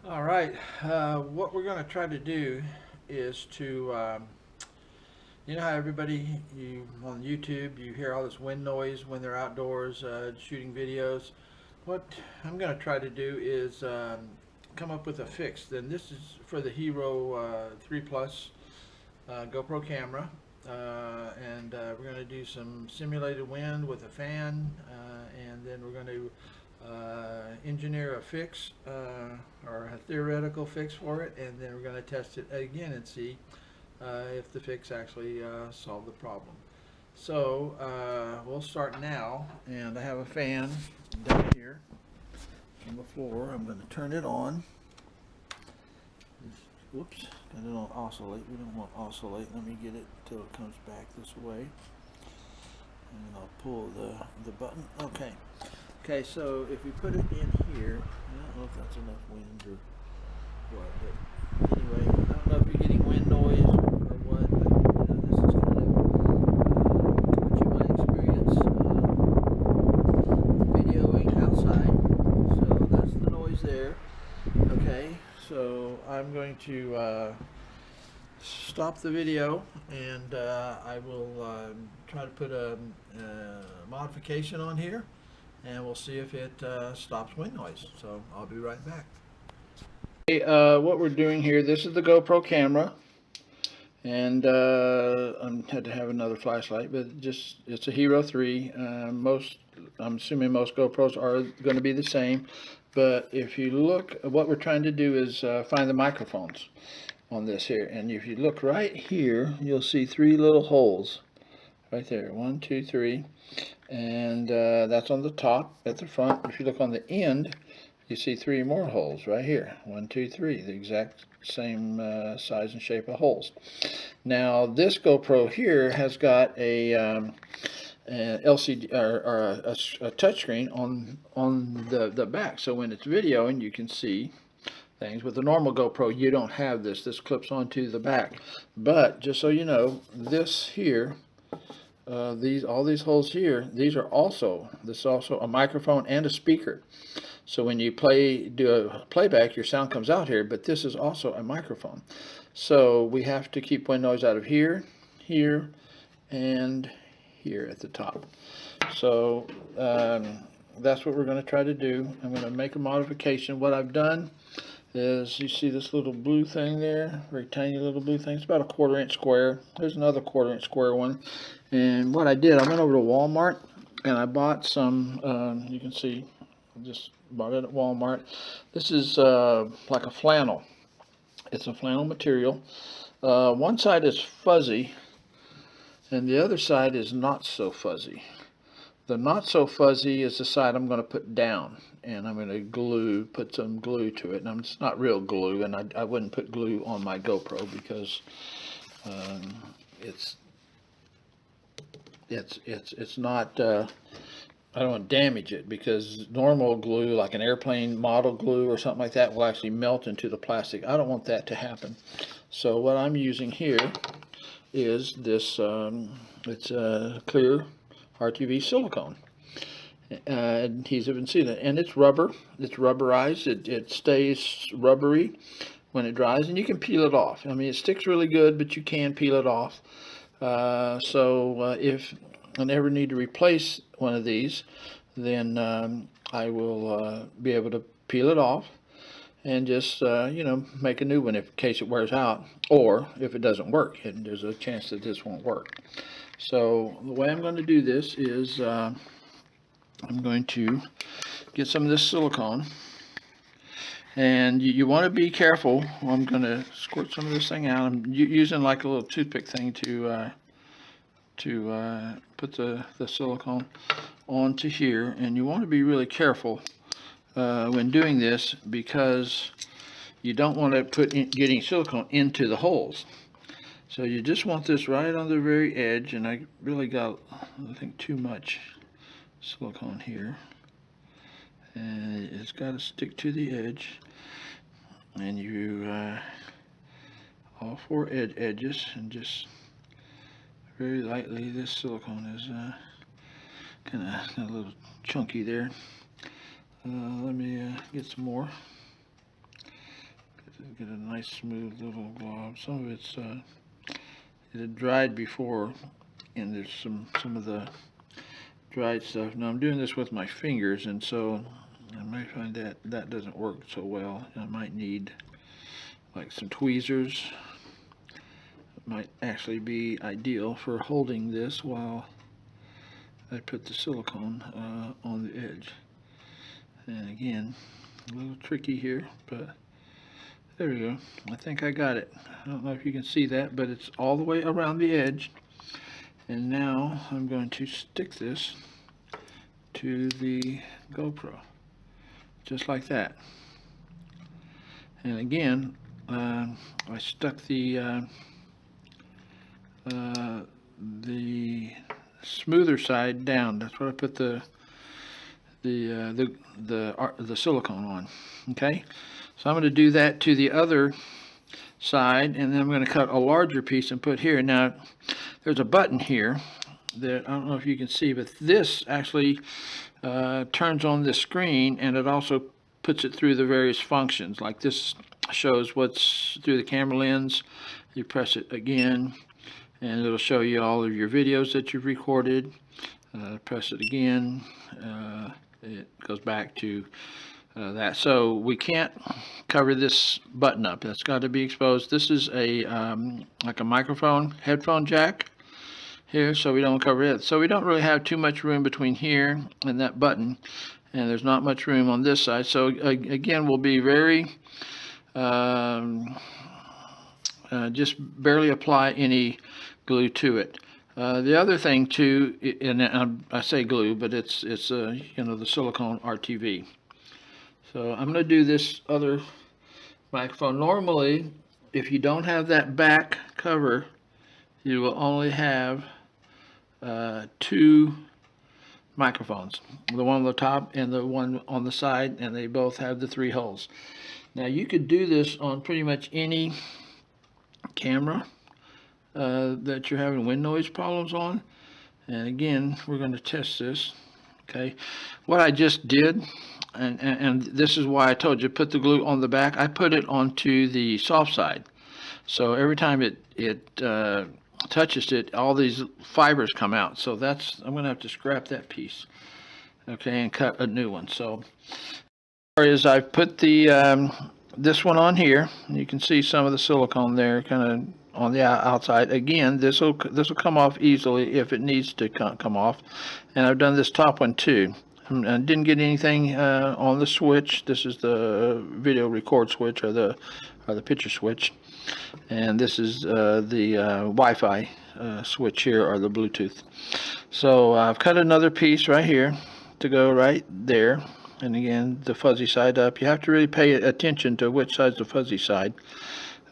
All right, what we're going to try to do is to, you know how everybody, you on YouTube, you hear all this wind noise when they're outdoors shooting videos. What I'm going to try to do is come up with a fix. Then this is for the Hero 3 Plus GoPro camera. We're going to do some simulated wind with a fan, and then we're going to engineer a fix or a theoretical fix for it, and then we're going to test it again and see if the fix actually solved the problem. So we'll start now, and I have a fan down here on the floor. I'm going to turn it on. Whoops, I don't oscillate. We don't want oscillate. Let me get it till it comes back this way. And I'll pull the button. Okay. Okay, so if we put it in here, I don't know if that's enough wind or what, but anyway, I don't know if you're getting wind noise or what, but this is kind of what you might experience videoing outside. So that's the noise there. Okay, so I'm going to stop the video, and I will try to put a modification on here, and we'll see if it stops wind noise. So I'll be right back. Okay, what we're doing here, this is the GoPro camera, and I had to have another flashlight, but just it's a Hero 3. I'm assuming most GoPros are going to be the same, but if you look, what we're trying to do is find the microphones on this here, and if you look right here, you'll see three little holes right there. 1, 2, 3. And that's on the top at the front. If you look on the end, you see three more holes right here. 1, 2, 3, the exact same size and shape of holes. Now this GoPro here has got an LCD or a touchscreen on the back, so when it's videoing you can see things. With the normal GoPro you don't have this. This clips onto the back, but just so you know, this here, all these holes here, this is also a microphone and a speaker. So when you do a playback, your sound comes out here, but this is also a microphone. So we have to keep wind noise out of here, here, and here at the top. So that's what we're going to try to do. I'm going to make a modification. What I've done is, you see this little blue thing there, very tiny little blue thing. It's about a 1/4 inch square. There's another 1/4 inch square one. And what I did, I went over to Walmart and I bought some, you can see, I just bought it at Walmart. This is like a flannel. It's a flannel material. One side is fuzzy and the other side is not so fuzzy. The not so fuzzy is the side I'm going to put down, and I'm going to put some glue to it. And it's not real glue, and I wouldn't put glue on my GoPro because it's not. I don't want to damage it, because normal glue, like an airplane model glue or something like that, will actually melt into the plastic. I don't want that to happen. So what I'm using here is this. It's a clear RTV silicone, adhesive and sealant, and it's rubber. It's rubberized. It stays rubbery when it dries, and you can peel it off. I mean, it sticks really good, but you can peel it off. If I ever need to replace one of these, then I will be able to peel it off and just make a new one in case it wears out, or if it doesn't work, and there's a chance that this won't work. So the way I'm going to do this is I'm going to get some of this silicone, and you want to be careful. I'm going to squirt some of this thing out. I'm using like a little toothpick thing to put the silicone onto here, and you want to be really careful when doing this, because you don't want to getting silicone into the holes. So you just want this right on the very edge, and I really got, I think, too much silicone here, and it's got to stick to the edge, and you all four edges, and just very lightly. This silicone is kind of a little chunky there. Let me get some more. get a nice smooth little glob. Some of it's it had dried before, and there's some of the dried stuff. Now I'm doing this with my fingers, and so I might find that that doesn't work so well. I might need like some tweezers. It might actually be ideal for holding this while I put the silicone on the edge. And again, a little tricky here, but there we go. I think I got it. I don't know if you can see that, but it's all the way around the edge. And now I'm going to stick this to the GoPro, just like that. And again, I stuck the smoother side down. That's what I put the silicone on. Okay, so I'm going to do that to the other side, and then I'm going to cut a larger piece and put here. Now there's a button here that I don't know if you can see, but this actually turns on the screen, and it also puts it through the various functions. Like this shows what's through the camera lens. You press it again and it'll show you all of your videos that you've recorded. Press it again, it goes back to that. So we can't cover this button up. That's got to be exposed. This is a like a microphone headphone jack here, so we don't cover it. So we don't really have too much room between here and that button, and there's not much room on this side. So again, we'll be very just barely apply any glue to it. The other thing too, and I say glue, but it's you know, the silicone RTV. So I'm going to do this other microphone. Normally, if you don't have that back cover, you will only have two microphones, the one on the top and the one on the side, and they both have the 3 holes. Now you could do this on pretty much any camera that you're having wind noise problems on. And again, we're going to test this. Okay, what I just did, and this is why I told you put the glue on the back. I put it onto the soft side, so every time it touches it, all these fibers come out. So that's, I'm going to have to scrap that piece, okay, and cut a new one. So is I've put the this one on here. You can see some of the silicone there, kind of on the outside. Again, this will come off easily if it needs to come off. And I've done this top one too. I didn't get anything on the switch. This is the video record switch, or the picture switch, and this is the Wi-Fi switch here, or the Bluetooth. So I've cut another piece right here to go right there. And again, the fuzzy side up. You have to really pay attention to which side's the fuzzy side.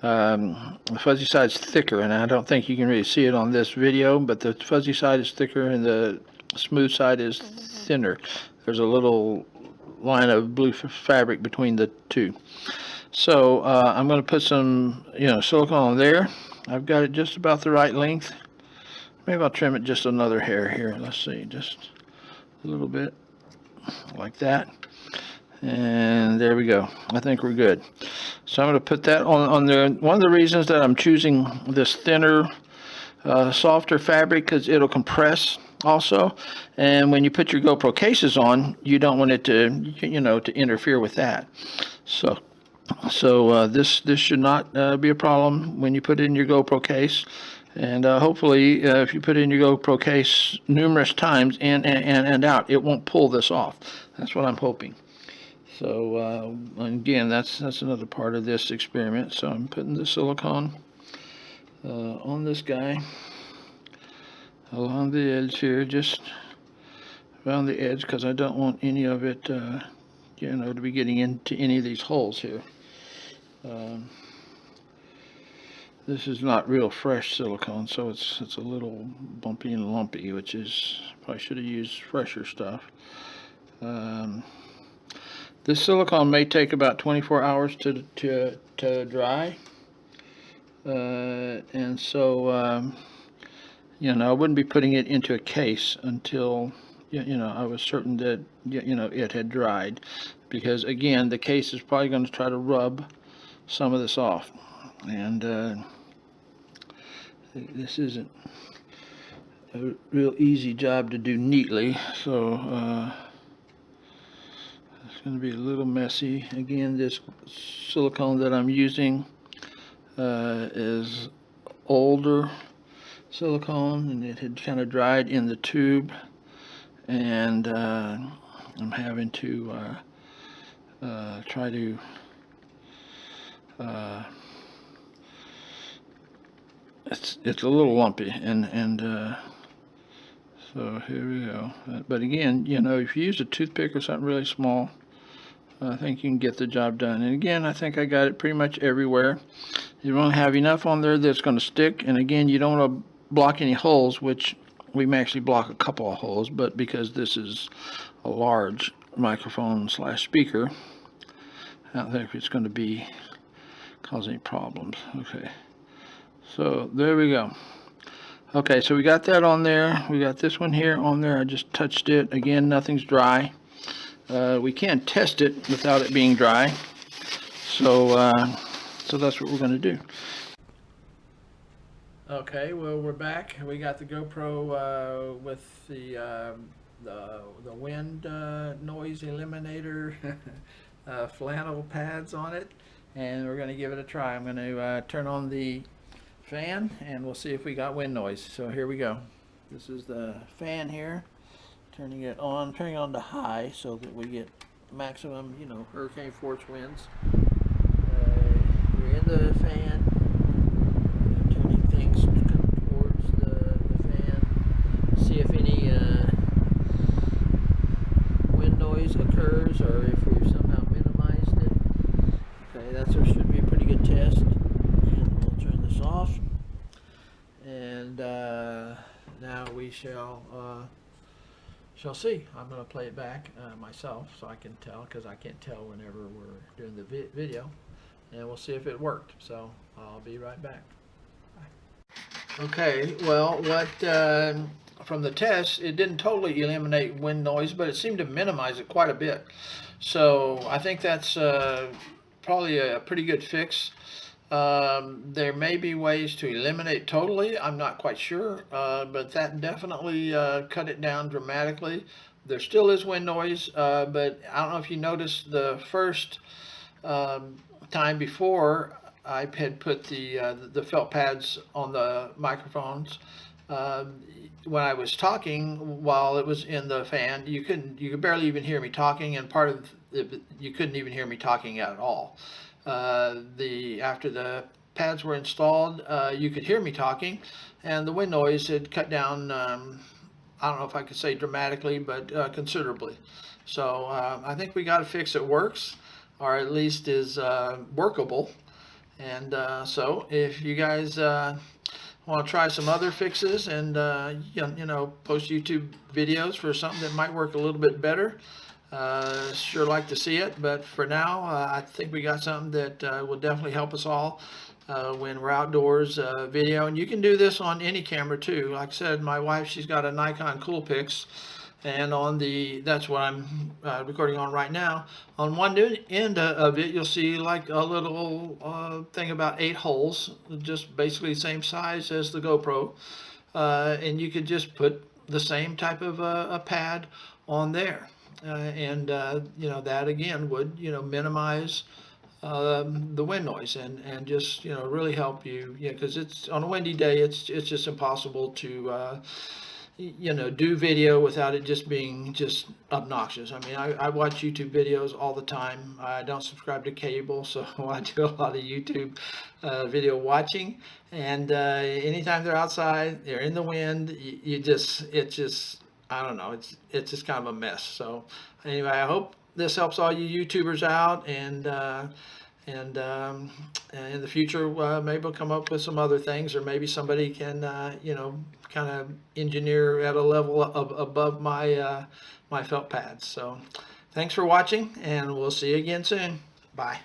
The fuzzy side's thicker, and I don't think you can really see it on this video, but the fuzzy side is thicker and the smooth side is thinner. There's a little line of blue fabric between the two. So I'm going to put some, you know, silicone on there. I've got it just about the right length. Maybe I'll trim it just another hair here. Let's see, just a little bit like that. And there we go. I think we're good. So I'm going to put that on there. One of the reasons that I'm choosing this thinner, softer fabric, because it'll compress also. And when you put your GoPro cases on, you don't want it to, you know, to interfere with that. So this should not be a problem when you put it in your GoPro case. And hopefully, if you put it in your GoPro case numerous times in and out, it won't pull this off. That's what I'm hoping. So again, that's another part of this experiment. So I'm putting the silicone on this guy along the edge here, just around the edge, because I don't want any of it, you know, to be getting into any of these holes here. This is not real fresh silicone, so it's a little bumpy and lumpy, which is, probably should have used fresher stuff. This silicone may take about 24 hours to dry, and so you know, I wouldn't be putting it into a case until you know, I was certain that you know, it had dried, because again, the case is probably going to try to rub some of this off. And this isn't a real easy job to do neatly, so it's going to be a little messy. Again, this silicone that I'm using is older silicone, and it had kind of dried in the tube, and I'm having to try to it's a little lumpy, and so here we go. But again, you know, if you use a toothpick or something really small, I think you can get the job done. And again, I think I got it pretty much everywhere. You don't have enough on there that's going to stick, and again, you don't want to block any holes, which we may actually block a couple of holes, but because this is a large microphone slash speaker, I don't think it's going to cause any problems. Okay, so there we go. Okay, so we got that on there. We got this one here on there. I just touched it. Again, nothing's dry. We can't test it without it being dry. So, so that's what we're going to do. Okay, well, we're back. We got the GoPro with the wind noise eliminator flannel pads on it, and we're going to give it a try. I'm going to turn on the fan, and we'll see if we got wind noise. So here we go. This is the fan here. Turning it on to high so that we get maximum, you know, hurricane force winds. We're in the fan. Turning things towards the fan. See if any wind noise occurs, or if we've somehow minimized it. Okay, that should be a pretty good test. And we'll turn this off. And now we shall see. I'm going to play it back myself so I can tell, because I can't tell whenever we're doing the video, and we'll see if it worked. So I'll be right back. Bye. Okay, well, what from the test, it didn't totally eliminate wind noise, but it seemed to minimize it quite a bit. So I think that's probably a pretty good fix. There may be ways to eliminate totally. I'm not quite sure, but that definitely cut it down dramatically. There still is wind noise, but I don't know if you noticed the first time before I had put the felt pads on the microphones. When I was talking while it was in the fan, you could barely even hear me talking, and part of it, you couldn't even hear me talking at all. After the pads were installed, you could hear me talking, and the wind noise had cut down, I don't know if I could say dramatically, but considerably. So I think we got a fix that works, or at least is workable. And so if you guys want to try some other fixes and you know, post YouTube videos for something that might work a little bit better, sure like to see it. But for now, I think we got something that will definitely help us all when we're outdoors video. And you can do this on any camera too. Like I said, my wife, she's got a Nikon Coolpix, and on that's what I'm recording on right now. On one end of it, you'll see like a little thing about 8 holes, just basically the same size as the GoPro, and you could just put the same type of a pad on there, and you know, that again would, you know, minimize the wind noise, and just, you know, really help you, because it's on a windy day, it's just impossible to you know, do video without it just being just obnoxious. I mean, I watch YouTube videos all the time. I don't subscribe to cable, so I do a lot of YouTube video watching, and anytime they're outside, they're in the wind, it's just, I don't know, it's just kind of a mess. So anyway, I hope this helps all you YouTubers out, and in the future, maybe we'll come up with some other things, or maybe somebody can, you know, kind of engineer at a level above my my felt pads. So thanks for watching, and we'll see you again soon. Bye.